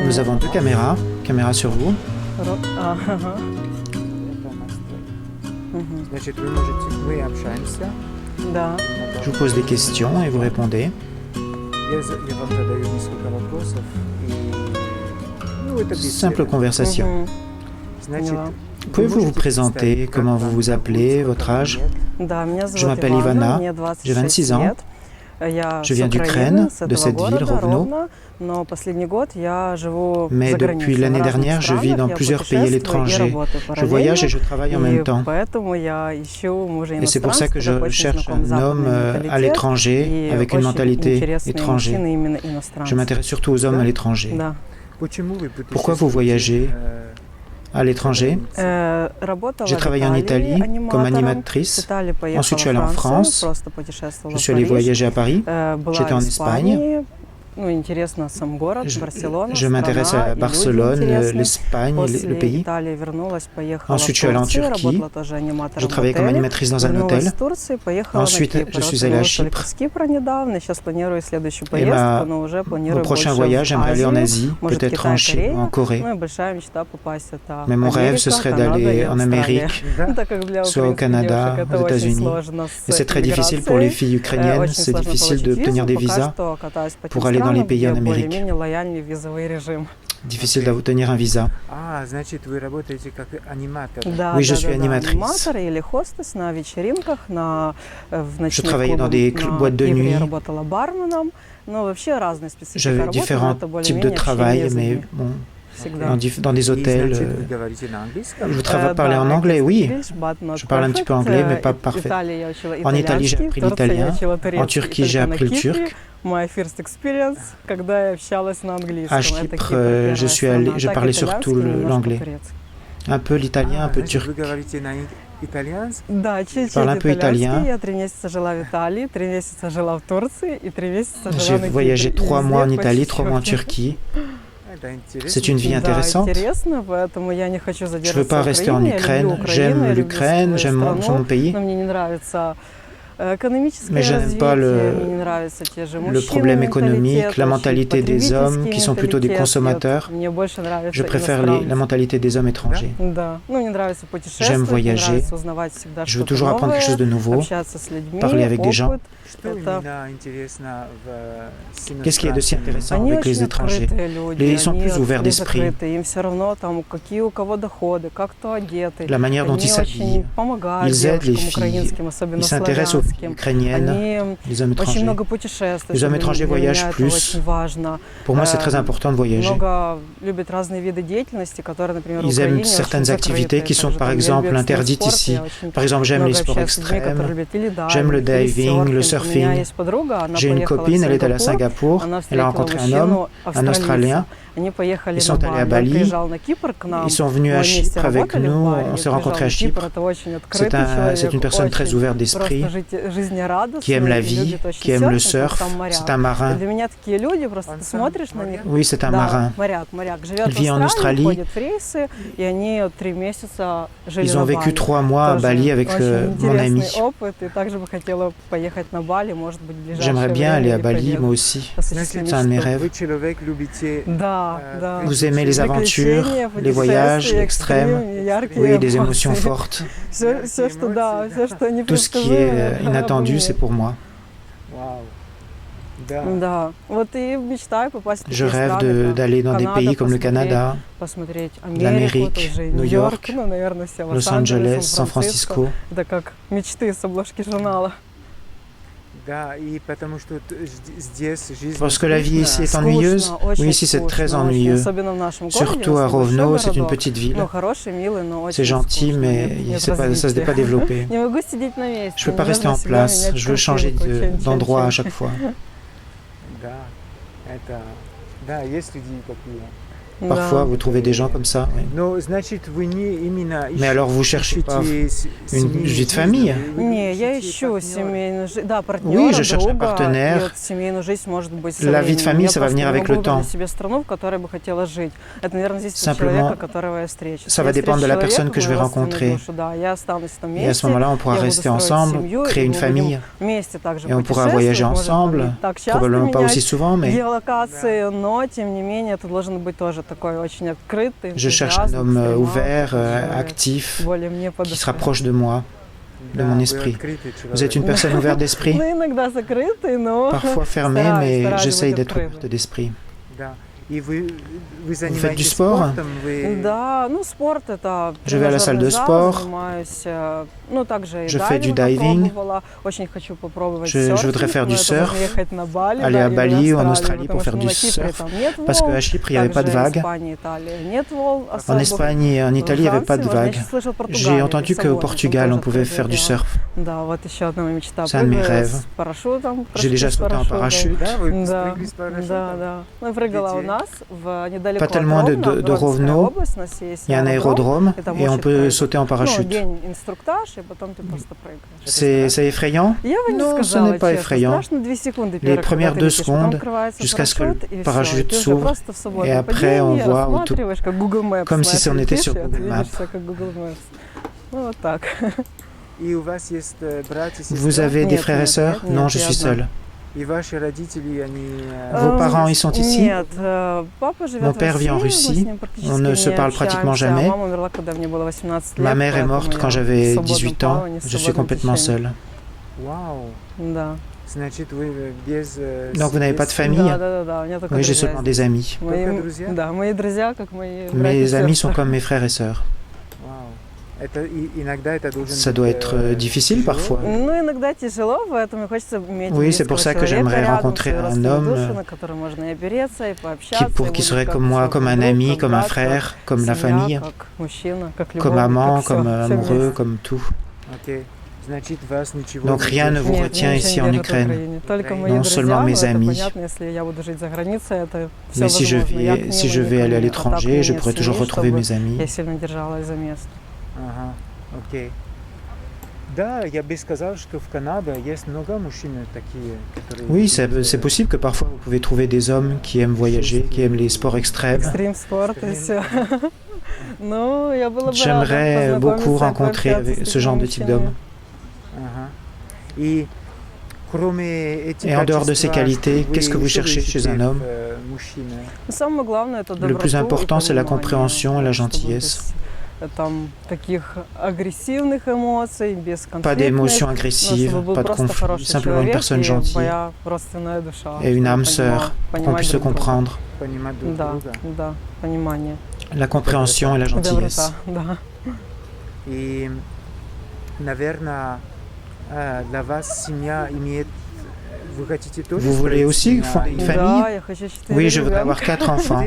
Nous avons deux caméras, caméra sur vous. Ага. Мгм. Значит, вы можете, мы общаемся, Да. Je vous pose des questions et vous répondez. я вам задаю несколько вопросов, и, ну, это беседа. Simple conversation. Мгм. Значит, Поняла. Pouvez-vous vous présenter, comment vous vous appelez, votre âge? Да, меня зовут Je m'appelle Ивана, Ivana, мне j'ai 26 26 ans. лет. Я Je viens с d'Ukraine, Украины, с de этого cette ville, города, Rovno. Ровно, но последний год я живу Mais за depuis границей, l'année в разных dernière, je vis странах, dans я plusieurs pays à путешествую и l'étranger. работаю Je voyage et je параллельно, travaille en и même temps. поэтому я ищу мужа Et c'est pour ça иностранца, que который je очень cherche знаком un западный homme à менталитет, l'étranger, и avec une очень mentalité интересные étrangère. мужчины именно Je иностранцы. m'intéresse surtout aux hommes à l'étranger. Да. почему вы Pourquoi vous voyagez à l'étranger? Работала J'ai в travaillé en Италии Italie comme аниматором. animatrice. В Италии поехала Ensuite, je suis allée en в Францию, France. просто путешествовала Je в suis allé Париж. voyager à Paris. Была J'étais en в Espagne. Испании. Ну, интересно сам город, Барселона, Je m'intéresse страна, à и люди Barcelone, интересные. l'Espagne, le После pays. Италии вернулась, поехала Ensuite, в je suis allée en Турцию, Turquie. работала тоже аниматором Je в travaillais comme отеле. animatrice dans un Вернулась hôtel. в Турцию, поехала Ensuite, на Кипр. je suis Вот allée à вернулась только Chypre. с Кипра недавно, сейчас планирую следующую Et поездку, но уже au планирую prochain больше voyage, в j'aimerais aller en Азию, Asie, может, peut-être en Китай, Chine ou en Корея. Corée. Ну и большая мечта попасть это Mais mon rêve, ce Америка, serait Канада и d'aller en Австралия. Amérique, Да? Так как для soit au украинских девушек Canada, это aux очень États-Unis. сложно Et с c'est très difficile pour les иммиграцией. filles ukrainiennes, Очень c'est сложно difficile получить d'obtenir des визу. Пока visas что катаюсь по тем pour aller dans les странам, pays где en Amérique. более-менее лояльный визовый режим. Difficile d'obtenir un visa. Значит, вы работаете как аниматор. Да, Oui, je да, suis да, да. animatrice. Аниматор или хостес на вечеринках, в ночных travaillais dans клубах des на boîtes de Кипре nuit. я работала барменом. Но вообще разные специфики J'avais работы, но différents это types de более-менее travail, общение mais языки. bon, Всегда. dans des И, hôtels. значит, вы говорите на английском? Je travaille parler en anglais, oui. Je parle un petit peu anglais, mais pas parfait. En Italie, j'ai appris l'italien. En Turquie, j'ai appris le turc. My first experience, когда я общалась на английском. À Это Chypre, Кипр первая je suis страна. allé, je Так, parlais итальянский, surtout немножко l'anglais. турецкий. Un peu l'italien, un peu Значит, turc. вы говорите на итальянском? Да, чуть-чуть parle un peu итальянский. italien. Я 3 месяца жила в Италии, 3 месяца жила в Турции и 3 месяца J'ai жила на voyagé Кипре. И 3 везде mois en по Italie, 3 mois en чуть-чуть. Turquie. Это интересно. C'est une vie Да, intéressante. интересно, поэтому я не хочу Je veux задержаться pas в rester en Украине. Я люблю Ukraine. Украину, я J'aime люблю l'Ukraine, свою j'aime mon страну, pays. но мне не нравится экономическое Mais je n'aime pas развитие, мне не нравятся те же le мужчины, problème économique, менталитет, la очень mentalité des hommes qui sont plutôt des потребительский consommateurs. менталитет. Мне больше нравится Je préfère la mentalité des hommes étrangers. Да, ну мне нравится путешествовать, J'aime мне voyager. нравится узнавать всегда Je veux что-то toujours apprendre quelque chose de новое, nouveau. общаться с людьми, parler avec des gens. опыт. Что Это- именно интересно с Qu'est-ce qui est de si intéressant Они avec les очень étrangers? открытые люди, Ils sont они plus ouverts не d'esprit. закрыты, им все равно там какие у кого доходы, как кто одеты. La manière dont Они ils s'habillent. очень помогают Ils aident les девушкам filles. украинским, особенно Ils s'intéressent aux filles славянским. ukrainiennes, Они les hommes очень étrangers. много путешествуют. Les hommes Для étrangers меня voyagent это plus. очень важно. Pour moi, c'est très important de voyager. Много любят разные виды деятельности, которые, например, в Ils Украине aiment очень certaines activités закрыты. qui sont, Также par там exemple, я люблю interdites экстрим ici. спорт, я очень Par exemple, j'aime много les sports общаюсь с людьми, которые extrêmes. любят или J'aime le дайвинг, или diving, le серфинг. У меня surfing. есть подруга, она J'ai une поехала copine, в elle est allée à Сингапур, Singapour. она Elle a встретила rencontré un мужчину, homme, un Australien. Они поехали Ils на sont allés à Бали. Он Bali. приезжал на Кипр к нам. Ils sont venus Мы à вместе Chypre avec работали в nous. Бали. On s'est Я rencontrés à приезжала на Кипр. Chypre. Это очень открытый C'est une personne très очень ouverte d'esprit, просто жизнерадостный qui aime la и vie, любит очень qui aime le серфинг, surf. там моряк. C'est un marin. И для меня такие люди, просто Он ты сам смотришь на них. моряк? Oui, c'est un Да, marin. моряк. Живет Il vit en в Австралии, Australie. ходит в рейсы, и они 3 месяца жили Ils на ont vécu Бали. 3 mois à Тоже Bali avec очень mon ami. интересный опыт, и также бы хотела поехать на Бали, может быть, в ближайшее J'aimerais bien aller время à или Bali, поеду. moi aussi. Осуществить C'est un de mes мечту. rêves. Вы человек любите... Да, Euh, да. Vous aimez les aventures, Приключения, les voyages, путешествия, l'extrême. экстрим, яркие Oui, des эмоции. émotions fortes. Все, что, да, все, что Tout ce qui est inattendu, c'est pour moi. Вау. Да. Да, вот и мечтаю попасть в Je такие rêve страны, как d'aller dans des Канада, pays comme le посмотреть, Canada, посмотреть Америку, l'Amérique, тоже New Нью-Йорк, York, ну, наверное, все Los Лос-Анджелес, Angeles, San Francisco. Это как мечты с обложки журнала. Да, и потому что здесь жизнь Parce que la vie ici est скучная. ennuyeuse. Скучно, очень Oui, ici c'est très скучно, очень, ennuyeux. особенно в нашем городе. Surtout à у нас небольшой Rovno, c'est une городок. petite ville. Ну, хороший, милый, но очень C'est gentil, скучно, mais нет ça ne s'est развития. pas développé. Не могу сидеть на месте. Je ne peux pas мне rester нужно en всегда place, менять je veux changer картинку, d'endroit à чем-чем. chaque fois. Да, это... Да, есть люди такие. Parfois, vous trouvez des gens comme ça. Oui. Но, значит, вы не именно Mais alors, vous cherchez pas une vie de famille? Не, я ищу семейную жизнь, да, партнера, Oui, je cherche un друга, и partenaire. вот семейную жизнь может быть со La vie de временем. famille, Я ça va просто venir не avec могу le temps. выбрать себе страну, в которой бы хотела жить. Это, наверное, зависит от Simplement, человека, которого я встречу. ça va dépendre de la personne que je vais rencontrer. Да, я останусь в том Et à ce месте, moment-là, on pourra я буду rester строить ensemble, семью, créer и une мы famille. будем вместе также Et on pourra путешествовать, voyager может ensemble, быть, так часто probablement pas aussi менять souvent, mais геолокации, но, тем не менее, это должен быть тоже такой очень открытый, je cherche un homme ouvert, actif, более мне по qui se душе. rapproche de moi, de mon esprit. Vous êtes une personne ouverte d'esprit? Ну, иногда закрытый, но Parfois fermée, mais стараюсь j'essaye быть d'être открытой. ouverte d'esprit. Да. И вы Vous faites du занимаетесь sport? спортом? Вы... Да, ну спорт это Je vais à la salle de тренажерный sport. зал, занимаюсь, ну также и Je fais du дайвингом diving. попробовала. Очень хочу попробовать Je серфинг, voudrais faire но du это surf, нужно ехать на Бали, aller да, à или Bali ou en Австралию, Australie pour потому faire что du на Кипре surf, там нет parce волн, qu'à Chypre, il n'y avait pas de также vagues. Испания, Italie нет волн En особых. Espagne et en Italie, il n'y avait pas de Франции, vagues. я слышала, в J'ai Португалии, entendu qu'au Лиссабоне, там Portugal, on тоже pouvait открытое faire du дело. surf. Да, вот еще одна моя мечта. C'est un de mes Прыгаю rêves. с парашютом. J'ai déjà sauté en parachute. Да, вы Да, спрыгли с парашютом? да, да. Мы прыгала у Где? нас недалеко Pas tellement de, от Ровно, de в Ровенская Rovno. область, у нас есть Il y a un aérodrome и там et on очень peut прыгать. sauter en Ну, parachute. день инструктаж, и потом ты просто прыгаешь. C'est effrayant? Я бы не Non, ce сказала, n'est pas честно. effrayant. Страшно 2 секунды Les первых, когда premières ты 2 летишь, потом secondes, открывается jusqu'à ce que le парашют, и всё, parachute и ты уже s'ouvre, просто в свободном et après, on падении voit autour, рассматриваешь, как Google Maps, comme si on знаешь, était летишь, sur и Google Maps. движешься, как Google Maps. Ну, вот так. И у вас есть братья и Vous сестра? avez des Нет, frères et нет, sœurs? нет, Non, нет, je я suis одна. seule. И ваши родители, они... Vos parents, ils sont ici? Нет, папа живет Mon в père vit en России, мы с Russie. ним практически On ne se не parle pratiquement общаемся. jamais. Мама умерла, когда мне было 18 лет. Ma mère est morte поэтому quand я в j'avais свободном 18 ans. плавании, в Je suis свободном complètement течении. seule. Вау. Да. Значит, вы без... Donc vous n'avez pas de famille? Да. У меня только Oui, j'ai друзья seulement здесь. des amis. Только друзья? Да, мои друзья, как мои братья и Mes amis сестры. sont comme mes frères et sœurs. Вау. Это иногда это должен Ça быть, doit être difficile тяжело. parfois. Ну, иногда тяжело, поэтому хочется иметь Oui, c'est близкого pour ça que человека j'aimerais рядом, rencontrer свою un родственную homme душу, на которую можно и опереться, и пообщаться, qui и serait будет comme как moi, свой comme un друг, ami, как comme un брат, frère, comme la как семья, famille, как мужчина, как comme любовник, amant, как всё, comme всё amoureux, вместе. comme tout. Окей. Значит, вас ничего Donc rien ne держит. vous Нет, retient меня ici ничего en не держит в Ukraine. Украине. Только Non мои Non друзья, seulement но mes это amis. понятно, если я буду жить за границей, это все Mais si je возможно. Я к vais, ним si je и vais aller à никому. А так у l'étranger, меня je нет pourrai toujours семьи, retrouver чтобы mes amis. я сильно держалась за место. Ага, окей. Да, я бы сказал, что в Канаде есть много мужчин такие, которые... Oui, c'est possible que parfois vous pouvez trouver des hommes qui aiment voyager, qui aiment les sports extrêmes. Экстрим спорт и все. Ну, я была бы J'aimerais рада beaucoup познакомиться и rencontrer пообщаться с ce genre такими de type мужчинами. d'homme. Ага. И кроме этих Et en dehors de ces качеств, qualités, qu'est-ce que vous что cherchez ищете chez un homme? в мужчине? Самое главное это Le доброту plus important, и c'est la понимание, compréhension et la чтобы gentillesse. без, там таких агрессивных эмоций, без Pas конфликтных, d'émotions но agressives, чтобы был pas de просто conflit, хороший simplement une человек personne и gentille моя родственная душа, et une чтобы âme sœur, pour qu'on понимать puisse se друг друга. comprendre. Понимать друг Да, друга. да, понимание. La compréhension et la gentillesse. Доброта, да. И, наверное, для вас семья имеет... Вы хотите тоже Vous voulez строить aussi семью? fonder une И- famille? Да, я хочу 4 Oui, je voudrais avoir ребенка. 4 enfants.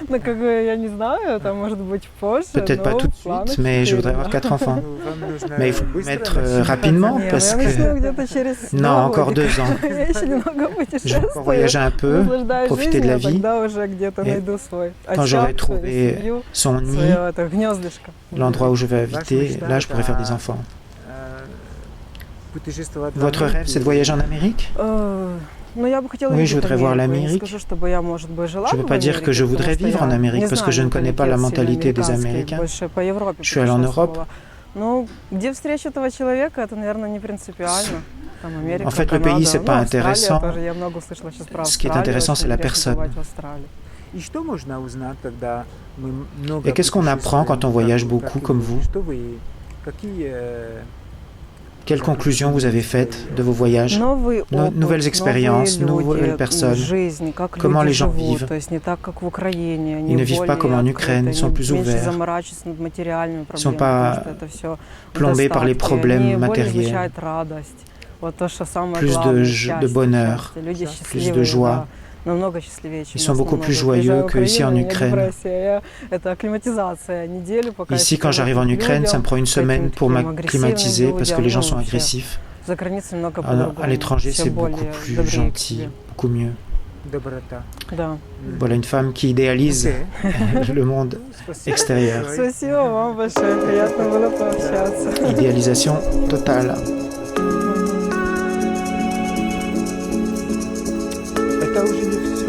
Ну, как бы, я не знаю, это может быть позже, Peut-être pas но tout de в планах suite, mais je 4, voudrais да. avoir 4 enfants. Ну, вам нужно Mais il faut быстро mettre начинать. rapidement Не, parce ну я que... начну где-то через Non, 2 encore годика. 2 ans. Я еще немного Je vais encore путешествую, voyager un peu, наслаждаюсь profiter de la жизнью, а vie. тогда уже где-то Et найду свой Quand j'aurai очаг, свою trouvé семью, son nid, свое это гнездышко. l'endroit où je vais habiter, là je pourrai faire des enfants. Путешествовать в Votre Америке. rêve, c'est de voyager en Amérique? Ну, я бы хотела Oui, видеть je voudrais voir Америку. Я не l'Amérique. скажу, чтобы я, может быть, жила Je ne бы veux в pas dire que je Америке, voudrais потому vivre что en я Amérique не parce que знаю je ne connais pas la менталитет mentalité des сильно Américains. Больше по Европе Je suis allé en Europe. путешествовала. Ну, где встреча этого человека, это, наверное, не принципиально. Там Америка, En fait, le Канада, pays, c'est ну, pas Австралия intéressant. тоже. Я много услышала сейчас про Ce qui est Австралию, intéressant, очень c'est la интересно personne. бывать в Австралии. И что можно узнать, когда мы много Et qu'est-ce qu'on apprend quand on voyage beaucoup comme vous? Что вы, какие Quelles conclusions vous avez faites de vos voyages? Новый опыт, nouvelles expériences, новые люди, nouvelles personnes. жизнь, как Comment люди les gens живут, vivent. то есть не так, как в Украине, Ils ne vivent pas comme en Ukraine, ils sont plus меньше ouverts. заморачиваются над материальными Ils sont проблемами, pas потому что это все plombés par les problèmes они более matériels. излучают радость. Вот то, что самое Plus главное, de счастье, bonheur, счастье. Люди plus счастливые, de joie. да, намного счастливее, чем Ils sont нас, beaucoup намного. plus Я приезжаю joyeux в qu'ici en Украину, у меня Ukraine. депрессия, это акклиматизация, неделю, пока я Ici, quand привыкну j'arrive en к Ukraine, ça me людям, prend une semaine pour таким m'acclimatiser агрессивным parce que les gens людям, sont ну, вообще. agressifs. За границей много Alors, по-другому. à l'étranger, Все c'est beaucoup более plus добрее к gentil, тебе. beaucoup mieux. доброта. Да. Voilà une femme qui idéalise le monde extérieur. Спасибо вам большое, приятно было пообщаться. Idéalisation totale. Это уже не все.